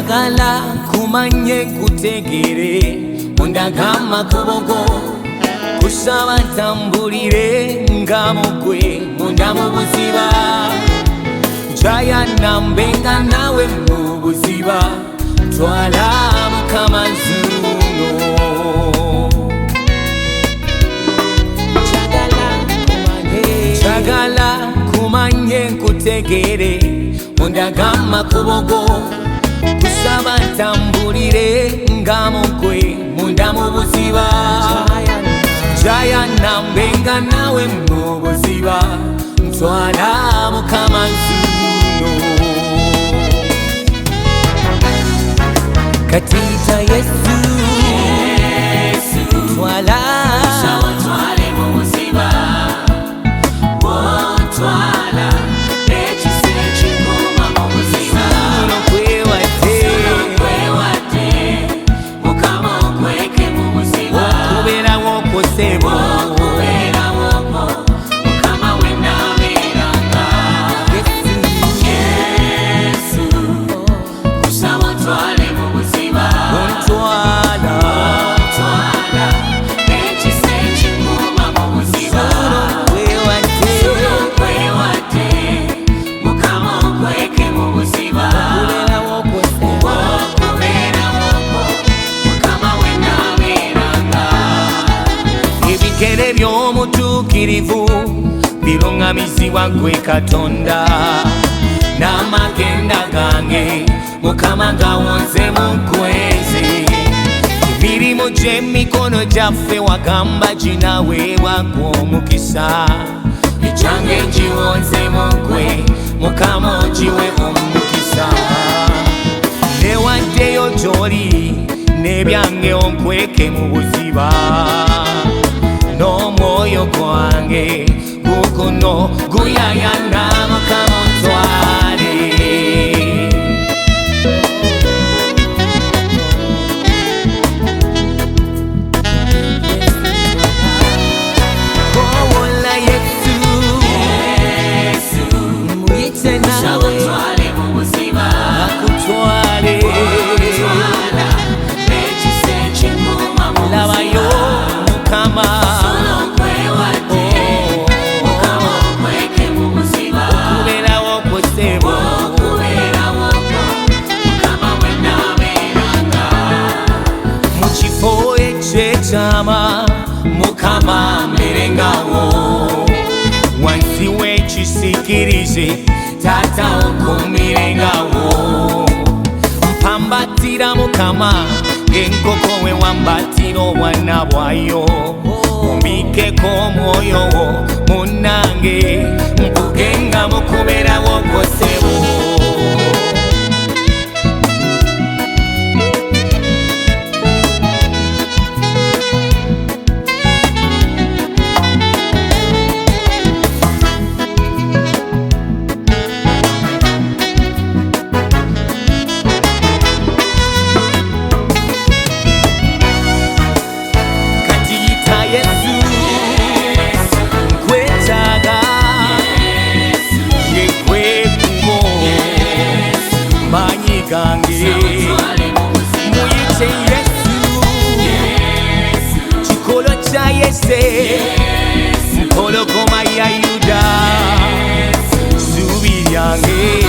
njagala kumanye kutegere mundagama kubogo kusaba ntambulire nga mugwe munda mu buziba njaya nambenga nawe mu buziba twala mukama nzuno njagala kumanye kutegere mundagama kubogo kusaba ntambulire nga mugwe munda mu buziba njaya nambenga nawe mu buziba ntwala mukama nzuno katita Yesu twala twale mu buziba twala ekiseki ngoma mu buziba kwewate mukama okweke mu buziba okubeera wokosebo ebigere by'omutuukirivu birungamizibwa gwe Katonda n'amagenda gange mukama gawonze mu nkwezi emirimu gy'emikono gyaffe wagamba ginaweebwako omukisa ekyange ngiwonze mu gwe mukama ogiwe omukisa newaddeyo gy'oli n'ebyange onkweke mu buziba n'omwoyo gwange gukuno guyayana mukama ontwale kowola Yesu muyite nawe akutwale labayo mukama mukama mberengawo wansi w'ekisikirize tata okumirengawo mpambatira mukama ng'enkoko we wambatira obwana bwayo ombikeko omwoyo wo munnange mpugenga mukubeerawo kosebo muyite Yesu kikolo kya Yese mpologoma ya Yuda zubi lyange